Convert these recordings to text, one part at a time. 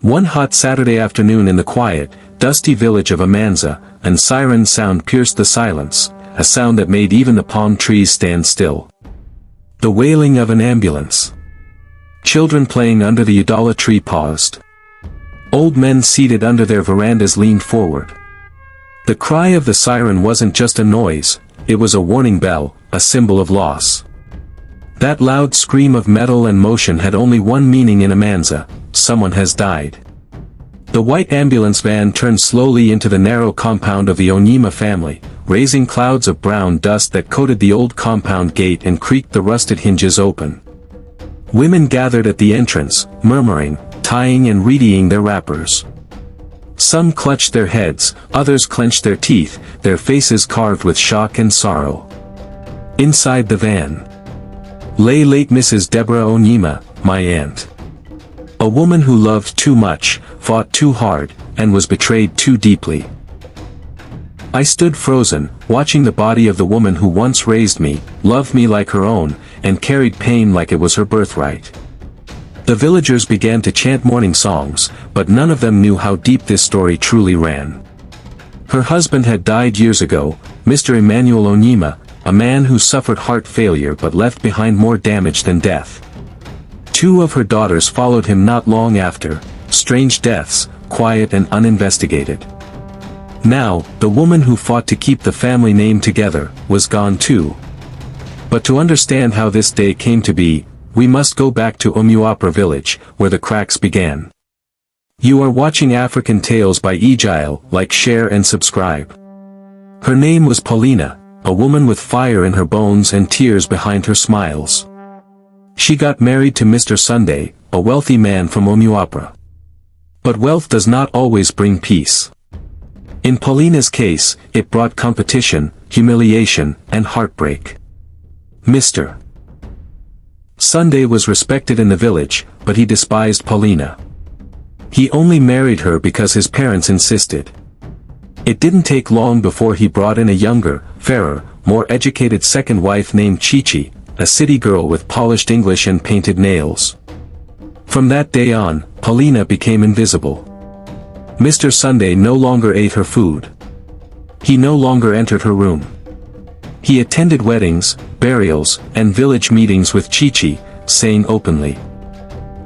One hot Saturday afternoon in the quiet, dusty village of Amanza, a siren sound pierced the silence, a sound that made even the palm trees stand still. The wailing of an ambulance. Children playing under the Ijele tree paused. Old men seated under their verandas leaned forward. The cry of the siren wasn't just a noise, it was a warning bell, a symbol of loss. That loud scream of metal and motion had only one meaning in Amanza: someone has died. The white ambulance van turned slowly into the narrow compound of the Onyema family, raising clouds of brown dust that coated the old compound gate and creaked the rusted hinges open. Women gathered at the entrance, murmuring, tying and readying their wrappers. Some clutched their heads, others clenched their teeth, their faces carved with shock and sorrow. Inside the van lay late Mrs. Deborah Onyema, my aunt. A woman who loved too much, fought too hard, and was betrayed too deeply. I stood frozen, watching the body of the woman who once raised me, loved me like her own, and carried pain like it was her birthright. The villagers began to chant mourning songs, but none of them knew how deep this story truly ran. Her husband had died years ago, Mr. Emmanuel Onyema, a man who suffered heart failure but left behind more damage than death. Two of her daughters followed him not long after, strange deaths, quiet and uninvestigated. Now, the woman who fought to keep the family name together, was gone too. But to understand how this day came to be, we must go back to Onyema village, where the cracks began. You are watching African Tales by Ijele, like, share and subscribe. Her name was Paulina, a woman with fire in her bones and tears behind her smiles. She got married to Mr. Sunday, a wealthy man from Onyema. But wealth does not always bring peace. In Paulina's case, it brought competition, humiliation, and heartbreak. Mr. Sunday was respected in the village, but he despised Paulina. He only married her because his parents insisted. It didn't take long before he brought in a younger, fairer, more educated second wife named Chichi, a city girl with polished English and painted nails. From that day on, Paulina became invisible. Mr. Sunday no longer ate her food. He no longer entered her room. He attended weddings, burials, and village meetings with Chichi, saying openly,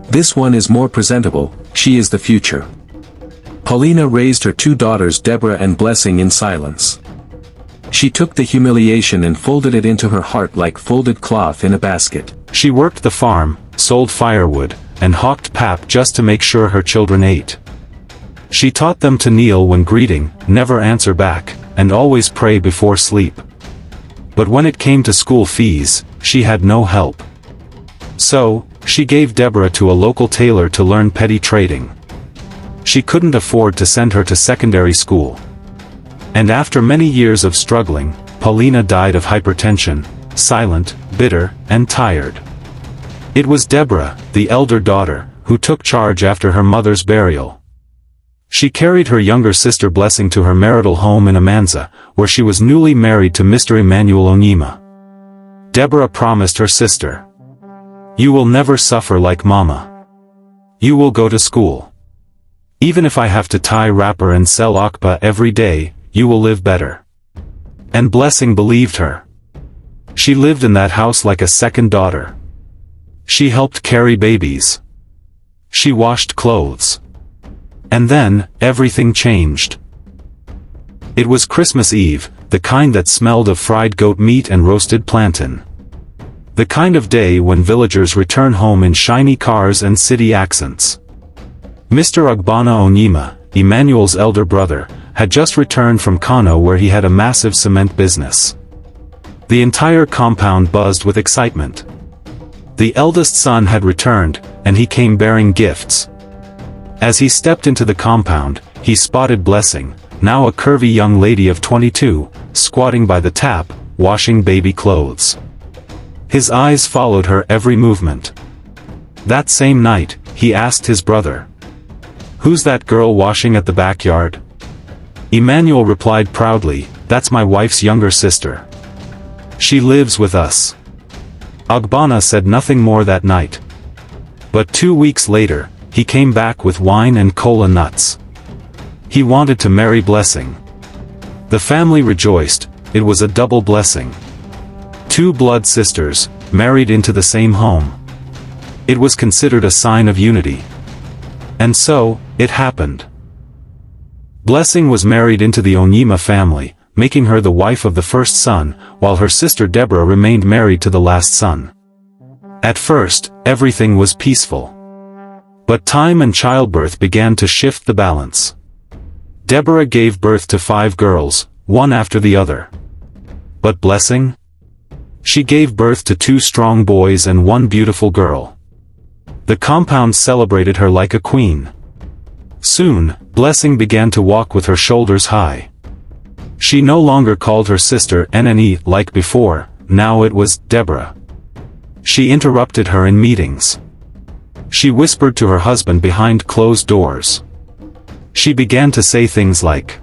"This one is more presentable, she is the future." Paulina raised her two daughters Deborah and Blessing in silence. She took the humiliation and folded it into her heart like folded cloth in a basket. She worked the farm, sold firewood, and hawked pap just to make sure her children ate. She taught them to kneel when greeting, never answer back, and always pray before sleep. But when it came to school fees, she had no help. So, she gave Deborah to a local tailor to learn petty trading. She couldn't afford to send her to secondary school. And after many years of struggling, Paulina died of hypertension, silent, bitter, and tired. It was Deborah, the elder daughter, who took charge after her mother's burial. She carried her younger sister Blessing to her marital home in Amanza, where she was newly married to Mr. Emmanuel Onyema. Deborah promised her sister, "You will never suffer like Mama. You will go to school. Even if I have to tie wrapper and sell akpa every day, you will live better." And Blessing believed her. She lived in that house like a second daughter. She helped carry babies. She washed clothes. And then, everything changed. It was Christmas Eve, the kind that smelled of fried goat meat and roasted plantain. The kind of day when villagers return home in shiny cars and city accents. Mr. Ogbonna Onyema, Emmanuel's elder brother, had just returned from Kano where he had a massive cement business. The entire compound buzzed with excitement. The eldest son had returned, and he came bearing gifts. As he stepped into the compound, he spotted Blessing, now a curvy young lady of 22, squatting by the tap, washing baby clothes. His eyes followed her every movement. That same night, he asked his brother, "Who's that girl washing at the backyard?" Emmanuel replied proudly, "That's my wife's younger sister. She lives with us." Ogbonna said nothing more that night. But 2 weeks later, he came back with wine and cola nuts. He wanted to marry Blessing. The family rejoiced. It was a double blessing. Two blood sisters, married into the same home. It was considered a sign of unity. And so, it happened. Blessing was married into the Onyema family, making her the wife of the first son, while her sister Deborah remained married to the last son. At first, everything was peaceful. But time and childbirth began to shift the balance. Deborah gave birth to 5 girls, one after the other. But Blessing? She gave birth to 2 strong boys and 1 beautiful girl. The compound celebrated her like a queen. Soon, Blessing began to walk with her shoulders high. She no longer called her sister Nne like before, now it was Deborah. She interrupted her in meetings. She whispered to her husband behind closed doors. She began to say things like,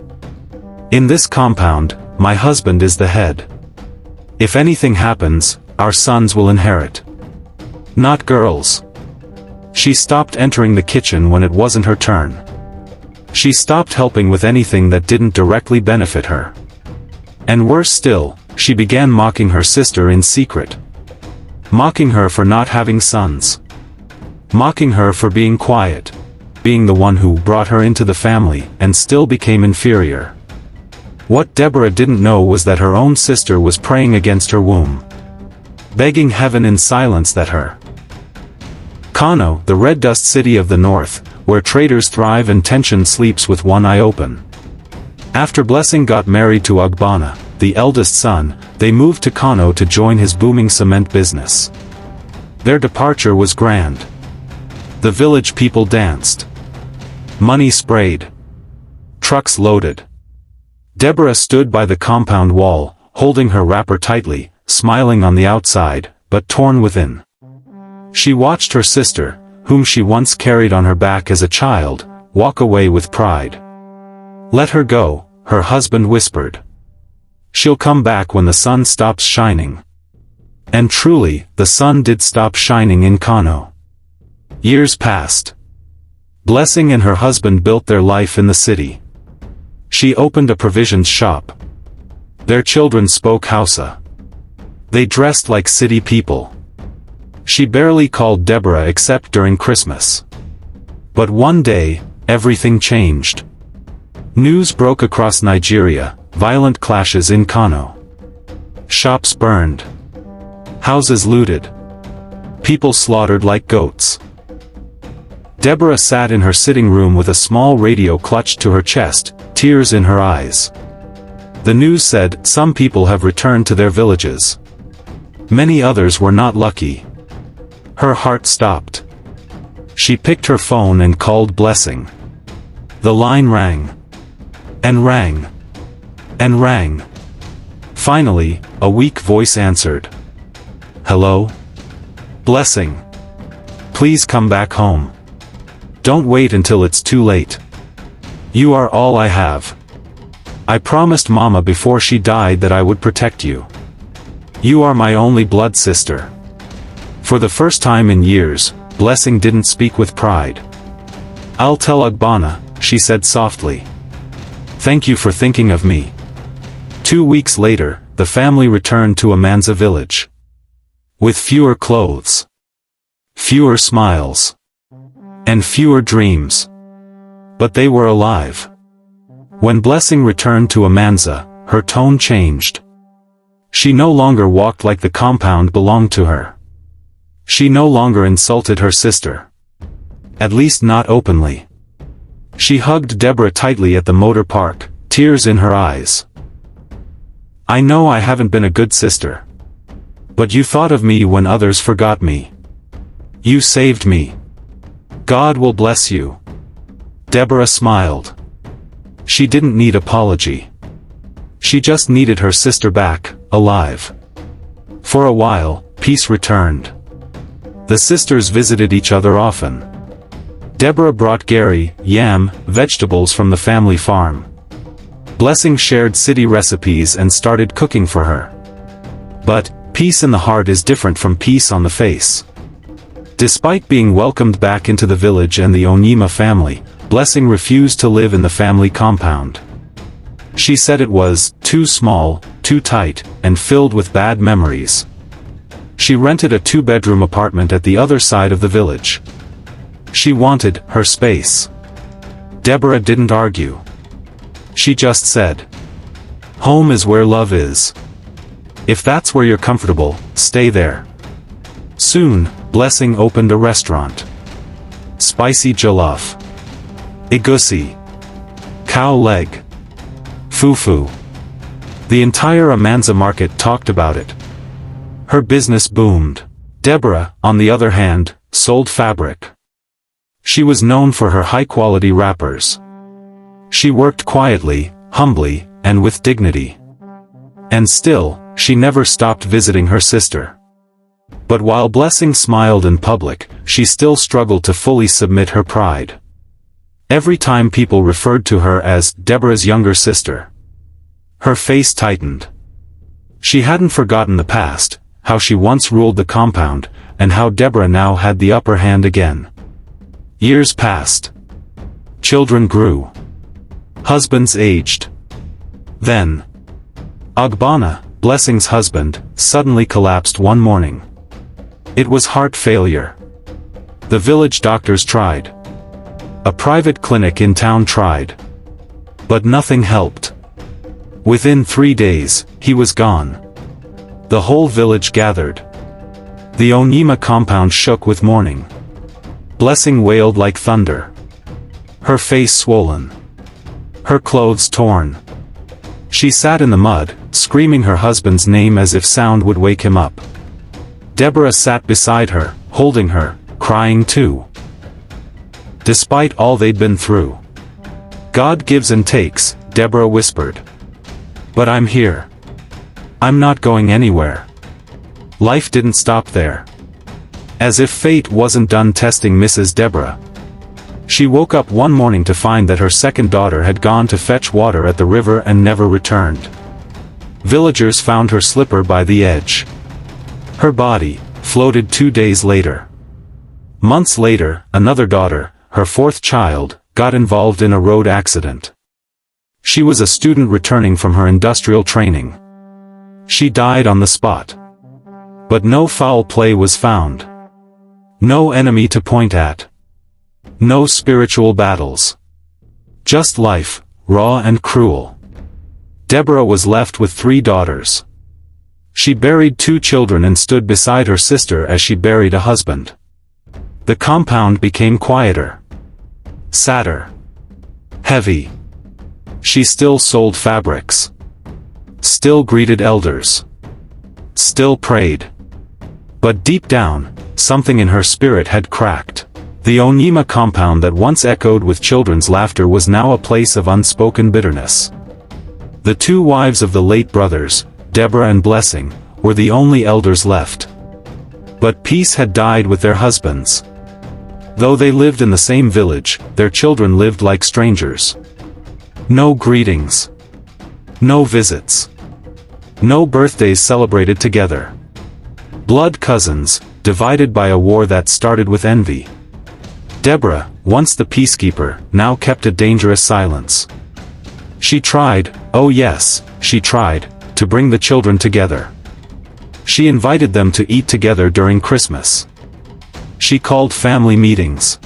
"In this compound, my husband is the head. If anything happens, our sons will inherit. Not girls." She stopped entering the kitchen when it wasn't her turn. She stopped helping with anything that didn't directly benefit her. And worse still, she began mocking her sister in secret. Mocking her for not having sons. Mocking her for being quiet. Being the one who brought her into the family and still became inferior. What Deborah didn't know was that her own sister was praying against her womb. Begging heaven in silence that her Kano, the red dust city of the north, where traders thrive and tension sleeps with one eye open. After Blessing got married to Ugbana, the eldest son, they moved to Kano to join his booming cement business. Their departure was grand. The village people danced. Money sprayed. Trucks loaded. Deborah stood by the compound wall, holding her wrapper tightly, smiling on the outside, but torn within. She watched her sister, whom she once carried on her back as a child, walk away with pride. "Let her go," her husband whispered. "She'll come back when the sun stops shining." And truly, the sun did stop shining in Kano. Years passed. Blessing and her husband built their life in the city. She opened a provisions shop. Their children spoke Hausa. They dressed like city people. She barely called Deborah except during Christmas. But one day, everything changed. News broke across Nigeria, violent clashes in Kano. Shops burned. Houses looted. People slaughtered like goats. Deborah sat in her sitting room with a small radio clutched to her chest, tears in her eyes. The news said, some people have returned to their villages. Many others were not lucky. Her heart stopped. She picked her phone and called Blessing. The line rang. And rang. And rang. Finally, a weak voice answered. "Hello? Blessing. Please come back home. Don't wait until it's too late. You are all I have. I promised Mama before she died that I would protect you. You are my only blood sister." For the first time in years, Blessing didn't speak with pride. "I'll tell Ugbana," she said softly. "Thank you for thinking of me." 2 weeks later, the family returned to Amanza village. With fewer clothes. Fewer smiles. And fewer dreams. But they were alive. When Blessing returned to Amanza, her tone changed. She no longer walked like the compound belonged to her. She no longer insulted her sister. At least not openly. She hugged Deborah tightly at the motor park, tears in her eyes. "I know I haven't been a good sister. But you thought of me when others forgot me. You saved me. God will bless you." Deborah smiled. She didn't need apology. She just needed her sister back, alive. For a while, peace returned. The sisters visited each other often. Deborah brought Gary, yam, vegetables from the family farm. Blessing shared city recipes and started cooking for her. But, peace in the heart is different from peace on the face. Despite being welcomed back into the village and the Onyema family, Blessing refused to live in the family compound. She said it was too small, too tight, and filled with bad memories. She rented a 2-bedroom apartment at the other side of the village. She wanted her space. Deborah didn't argue. She just said, "Home is where love is. If that's where you're comfortable, stay there." Soon, Blessing opened a restaurant. Spicy jollof, egusi, cow leg, fufu. The entire Amanza market talked about it. Her business boomed. Deborah, on the other hand, sold fabric. She was known for her high-quality wrappers. She worked quietly, humbly, and with dignity. And still, she never stopped visiting her sister. But while Blessing smiled in public, she still struggled to fully submit her pride. Every time people referred to her as Deborah's younger sister, her face tightened. She hadn't forgotten the past, how she once ruled the compound, and how Deborah now had the upper hand again. Years passed. Children grew. Husbands aged. Then, Ogbonna, Blessing's husband, suddenly collapsed one morning. It was heart failure. The village doctors tried. A private clinic in town tried. But nothing helped. Within 3 days, he was gone. The whole village gathered. The Onyema compound shook with mourning. Blessing wailed like thunder. Her face swollen. Her clothes torn. She sat in the mud, screaming her husband's name as if sound would wake him up. Deborah sat beside her, holding her, crying too. Despite all they'd been through. God gives and takes, Deborah whispered. But I'm here. I'm not going anywhere. Life didn't stop there. As if fate wasn't done testing Mrs. Deborah. She woke up one morning to find that her second daughter had gone to fetch water at the river and never returned. Villagers found her slipper by the edge. Her body floated 2 days later. Months later, another daughter, her fourth child, got involved in a road accident. She was a student returning from her industrial training. She died on the spot. But no foul play was found. No enemy to point at. No spiritual battles. Just life, raw and cruel. Deborah was left with 3 daughters. She buried 2 children and stood beside her sister as she buried a husband. The compound became quieter. Sadder. Heavy. She still sold fabrics. Still greeted elders. Still prayed. But deep down, something in her spirit had cracked. The Onyema compound that once echoed with children's laughter was now a place of unspoken bitterness. The 2 wives of the late brothers, Deborah and Blessing, were the only elders left. But peace had died with their husbands. Though they lived in the same village, their children lived like strangers. No greetings. No visits. No birthdays celebrated together. Blood cousins, divided by a war that started with envy. Deborah, once the peacekeeper, now kept a dangerous silence. She tried, oh yes, she tried, to bring the children together. She invited them to eat together during Christmas. She called family meetings.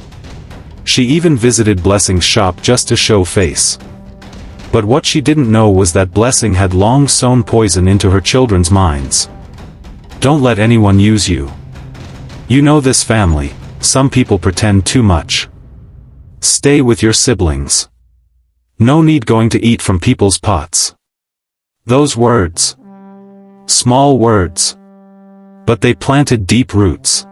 She even visited Blessing's shop just to show face. But what she didn't know was that Blessing had long sown poison into her children's minds. Don't let anyone use you. You know this family, some people pretend too much. Stay with your siblings. No need going to eat from people's pots. Those words. Small words. But they planted deep roots.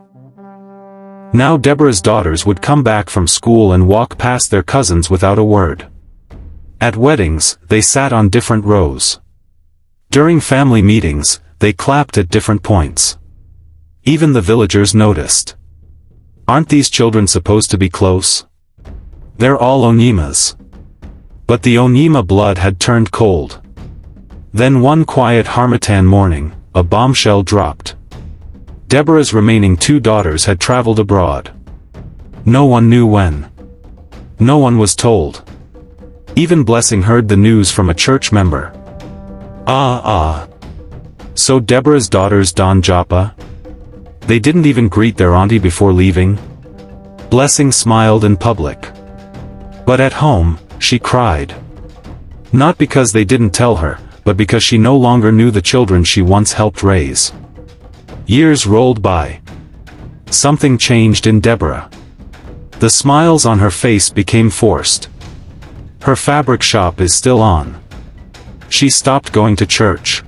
Now Deborah's daughters would come back from school and walk past their cousins without a word. At weddings, they sat on different rows. During family meetings, they clapped at different points. Even the villagers noticed. Aren't these children supposed to be close? They're all Onyemas. But the Onyema blood had turned cold. Then one quiet harmattan morning, a bombshell dropped. Deborah's remaining 2 daughters had traveled abroad. No one knew when. No one was told. Even Blessing heard the news from a church member. So Deborah's daughters donned japa? They didn't even greet their auntie before leaving? Blessing smiled in public. But at home, she cried. Not because they didn't tell her, but because she no longer knew the children she once helped raise. Years rolled by. Something changed in Deborah. The smiles on her face became forced. Her fabric shop is still on. She stopped going to church.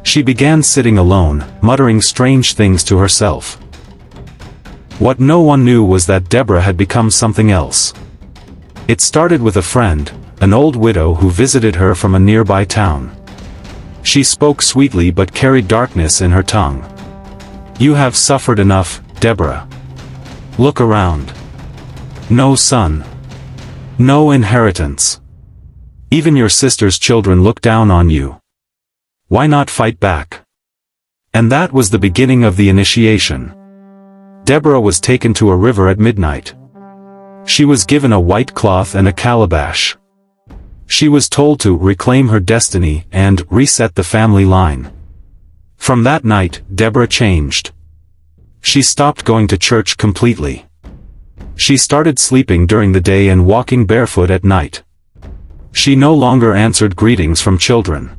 She began sitting alone, muttering strange things to herself. What no one knew was that Deborah had become something else. It started with a friend, an old widow who visited her from a nearby town. She spoke sweetly but carried darkness in her tongue. "You have suffered enough, Deborah. Look around. No son. No inheritance. Even your sister's children look down on you. Why not fight back?" And that was the beginning of the initiation. Deborah was taken to a river at midnight. She was given a white cloth and a calabash. She was told to reclaim her destiny and reset the family line. From that night, Deborah changed. She stopped going to church completely. She started sleeping during the day and walking barefoot at night. She no longer answered greetings from children.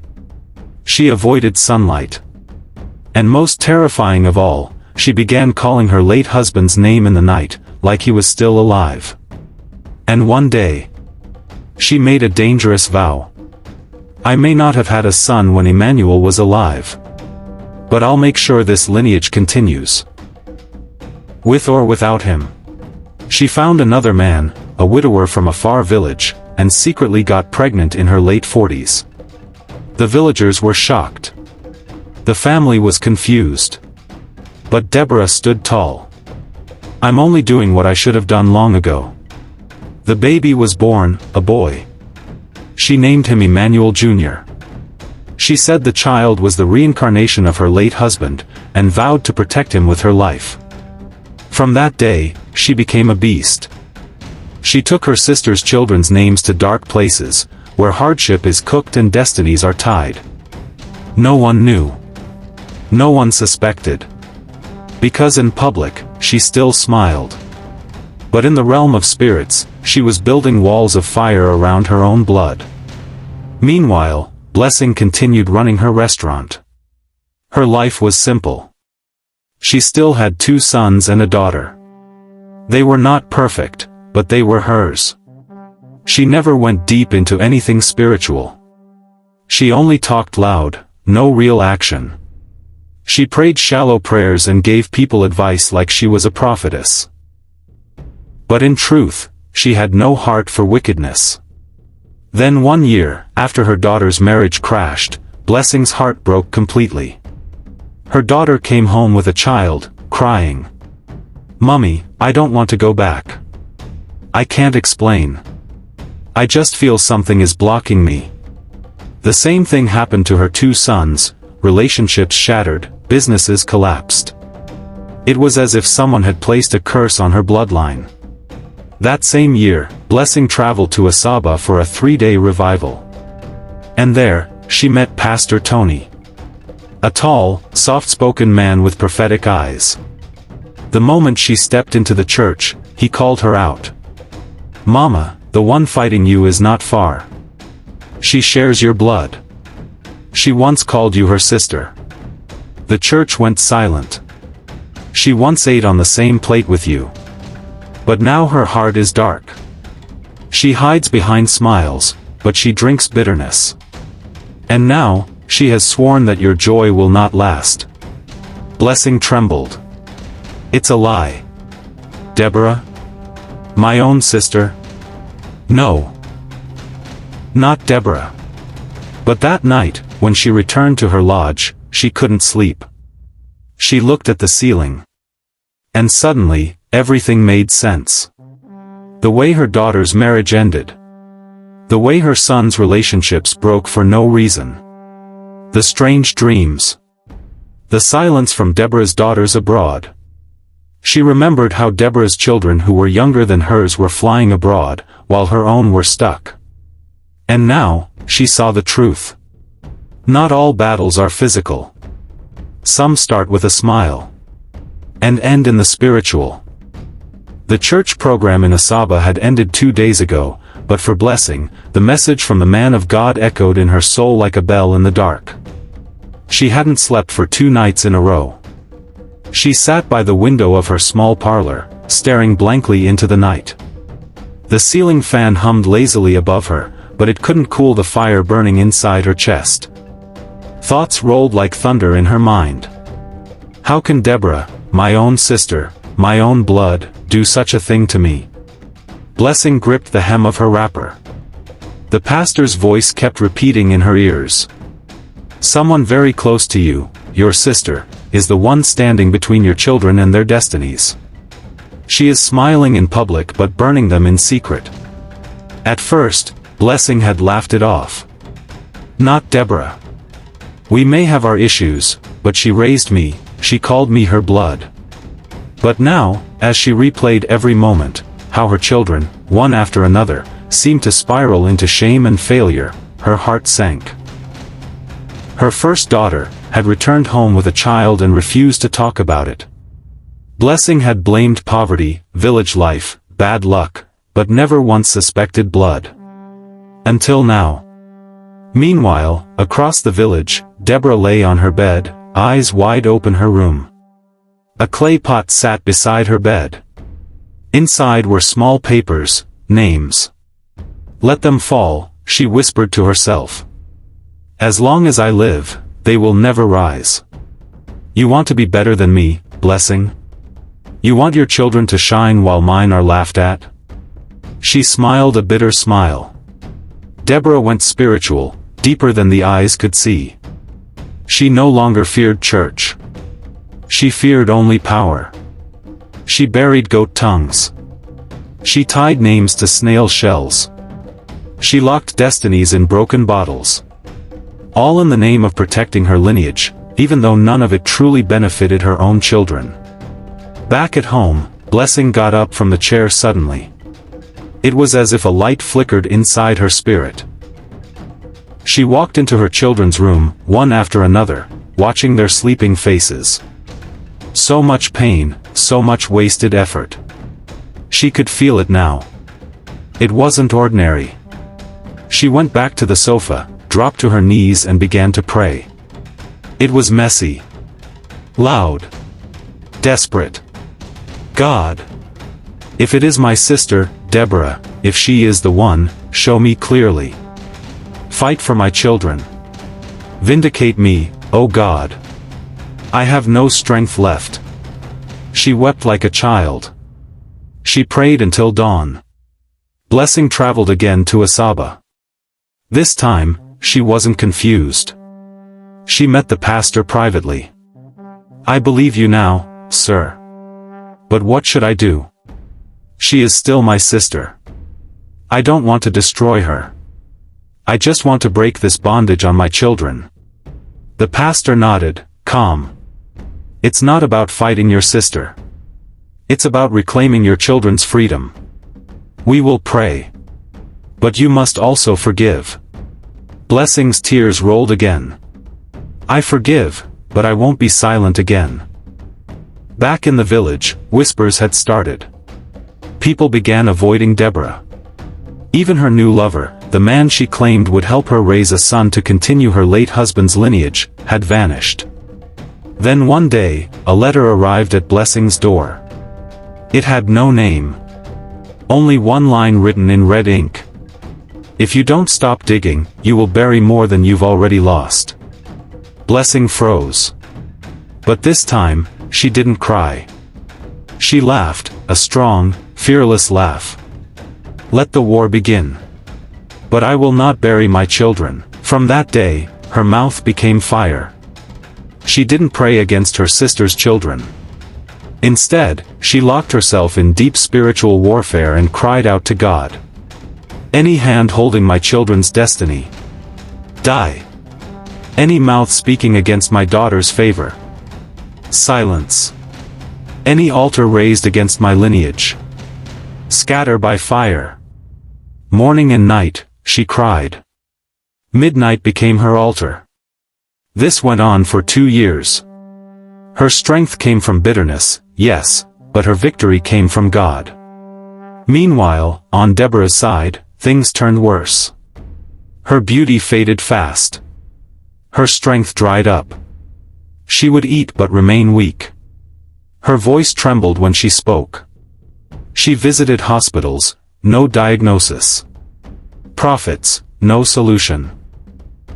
She avoided sunlight. And most terrifying of all, she began calling her late husband's name in the night, like he was still alive. And one day, she made a dangerous vow. "I may not have had a son when Emmanuel was alive. But I'll make sure this lineage continues. With or without him." She found another man, a widower from a far village, and secretly got pregnant in her late 40s. The villagers were shocked. The family was confused. But Deborah stood tall. "I'm only doing what I should have done long ago." The baby was born, a boy. She named him Emmanuel Jr. She said the child was the reincarnation of her late husband, and vowed to protect him with her life. From that day, she became a beast. She took her sister's children's names to dark places, where hardship is cooked and destinies are tied. No one knew. No one suspected. Because in public, she still smiled. But in the realm of spirits, she was building walls of fire around her own blood. Meanwhile, Blessing continued running her restaurant. Her life was simple. She still had 2 sons and a daughter. They were not perfect, but they were hers. She never went deep into anything spiritual. She only talked loud, no real action. She prayed shallow prayers and gave people advice like she was a prophetess. But in truth, she had no heart for wickedness. Then one year, after her daughter's marriage crashed, Blessing's heart broke completely. Her daughter came home with a child, crying. "Mummy, I don't want to go back. I can't explain. I just feel something is blocking me." The same thing happened to her 2 sons, relationships shattered, businesses collapsed. It was as if someone had placed a curse on her bloodline. That same year, Blessing traveled to Asaba for a 3-day revival. And there, she met Pastor Tony. A tall, soft-spoken man with prophetic eyes. The moment she stepped into the church, he called her out. "Mama, the one fighting you is not far. She shares your blood. She once called you her sister." The church went silent. "She once ate on the same plate with you. But now her heart is dark. She hides behind smiles, but she drinks bitterness. And now, she has sworn that your joy will not last." Blessing trembled. "It's a lie. Deborah? My own sister? No. Not Deborah." But that night, when she returned to her lodge, she couldn't sleep. She looked at the ceiling. And suddenly, everything made sense. The way her daughter's marriage ended. The way her sons' relationships broke for no reason. The strange dreams. The silence from Deborah's daughters abroad. She remembered how Deborah's children who were younger than hers were flying abroad, while her own were stuck. And now, she saw the truth. Not all battles are physical. Some start with a smile. And end in the spiritual. The church program in Asaba had ended 2 days ago, but for Blessing, the message from the man of God echoed in her soul like a bell in the dark. She hadn't slept for 2 nights in a row. She sat by the window of her small parlor, staring blankly into the night. The ceiling fan hummed lazily above her, but it couldn't cool the fire burning inside her chest. Thoughts rolled like thunder in her mind. How can Deborah, my own sister, my own blood, do such a thing to me? Blessing gripped the hem of her wrapper. The pastor's voice kept repeating in her ears. Someone very close to you, your sister, is the one standing between your children and their destinies. She is smiling in public but burning them in secret. At first, Blessing had laughed it off. Not Deborah. We may have our issues, but she raised me, she called me her blood. But now, as she replayed every moment, how her children, one after another, seemed to spiral into shame and failure, her heart sank. Her first daughter had returned home with a child and refused to talk about it. Blessing had blamed poverty, village life, bad luck, but never once suspected blood. Until now. Meanwhile, across the village, Deborah lay on her bed, eyes wide open her room. A clay pot sat beside her bed. Inside were small papers, names. Let them fall, she whispered to herself. As long as I live, they will never rise. You want to be better than me, Blessing? You want your children to shine while mine are laughed at? She smiled a bitter smile. Deborah went spiritual, deeper than the eyes could see. She no longer feared church. She feared only power. She buried goat tongues. She tied names to snail shells. She locked destinies in broken bottles. All in the name of protecting her lineage, even though none of it truly benefited her own children. Back at home, Blessing got up from the chair suddenly. It was as if a light flickered inside her spirit. She walked into her children's room, one after another, watching their sleeping faces. So much pain, so much wasted effort. She could feel it now. It wasn't ordinary. She went back to the sofa, dropped to her knees and began to pray. It was messy. Loud. Desperate. God. If it is my sister, Deborah, if she is the one, show me clearly. Fight for my children. Vindicate me, O God. I have no strength left. She wept like a child. She prayed until dawn. Blessing traveled again to Asaba. This time, she wasn't confused. She met the pastor privately. I believe you now, sir. But what should I do? She is still my sister. I don't want to destroy her. I just want to break this bondage on my children. The pastor nodded, calm. It's not about fighting your sister. It's about reclaiming your children's freedom. We will pray. But you must also forgive. Blessing's tears rolled again. I forgive, but I won't be silent again. Back in the village, whispers had started. People began avoiding Deborah. Even her new lover, the man she claimed would help her raise a son to continue her late husband's lineage, had vanished. Then one day, a letter arrived at Blessing's door. It had no name. Only one line written in red ink. If you don't stop digging, you will bury more than you've already lost. Blessing froze. But this time, she didn't cry. She laughed, a strong, fearless laugh. Let the war begin. But I will not bury my children. From that day, her mouth became fire. She didn't pray against her sister's children. Instead, she locked herself in deep spiritual warfare and cried out to God. Any hand holding my children's destiny, die. Any mouth speaking against my daughter's favor, Silence. Any altar raised against my lineage. Scatter by fire. Morning and night, she cried. Midnight became her altar. This went on for 2 years. Her strength came from bitterness, yes, but her victory came from God. Meanwhile, on Deborah's side, things turned worse. Her beauty faded fast. Her strength dried up. She would eat but remain weak. Her voice trembled when she spoke. She visited hospitals, no diagnosis. Prophets, no solution.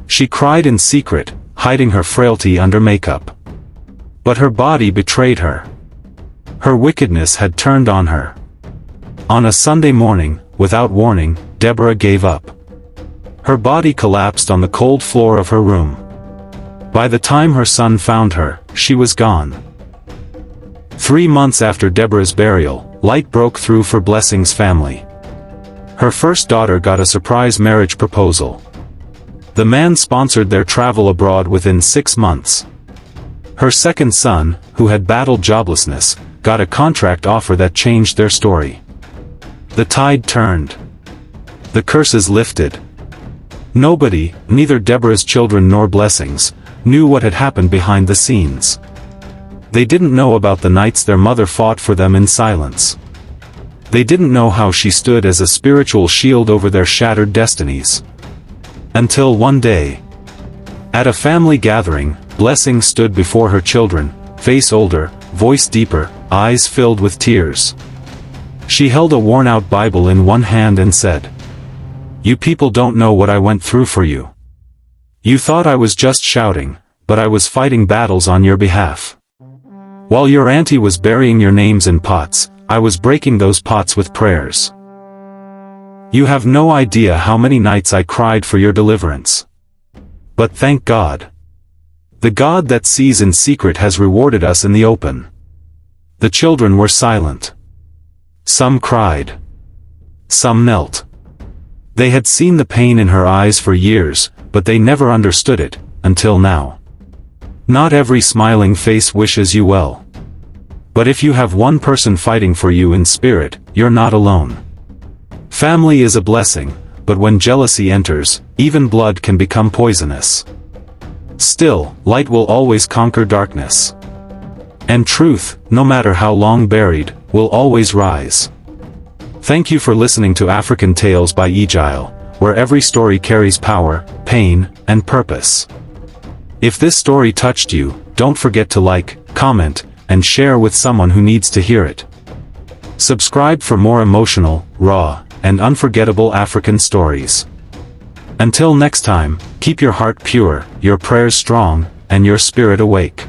She cried in secret, hiding her frailty under makeup. But her body betrayed her. Her wickedness had turned on her. On a Sunday morning, without warning, Deborah gave up. Her body collapsed on the cold floor of her room. By the time her son found her, she was gone. 3 months after Deborah's burial, light broke through for Blessing's family. Her first daughter got a surprise marriage proposal. The man sponsored their travel abroad within 6 months. Her second son, who had battled joblessness, got a contract offer that changed their story. The tide turned. The curses lifted. Nobody, neither Deborah's children nor Blessing's, knew what had happened behind the scenes. They didn't know about the nights their mother fought for them in silence. They didn't know how she stood as a spiritual shield over their shattered destinies. Until one day, at a family gathering, Blessing stood before her children, face older, voice deeper, eyes filled with tears. She held a worn-out Bible in one hand and said, "You people don't know what I went through for you. You thought I was just shouting, but I was fighting battles on your behalf. While your auntie was burying your names in pots, I was breaking those pots with prayers. You have no idea how many nights I cried for your deliverance. But thank God. The God that sees in secret has rewarded us in the open." The children were silent. Some cried. Some knelt. They had seen the pain in her eyes for years, but they never understood it, until now. Not every smiling face wishes you well. But if you have one person fighting for you in spirit, you're not alone. Family is a blessing, but when jealousy enters, even blood can become poisonous. Still, light will always conquer darkness. And truth, no matter how long buried, will always rise. Thank you for listening to African Tales by Ijele, where every story carries power, pain, and purpose. If this story touched you, don't forget to like, comment, and share with someone who needs to hear it. Subscribe for more emotional, raw, and unforgettable African stories. Until next time, keep your heart pure, your prayers strong, and your spirit awake.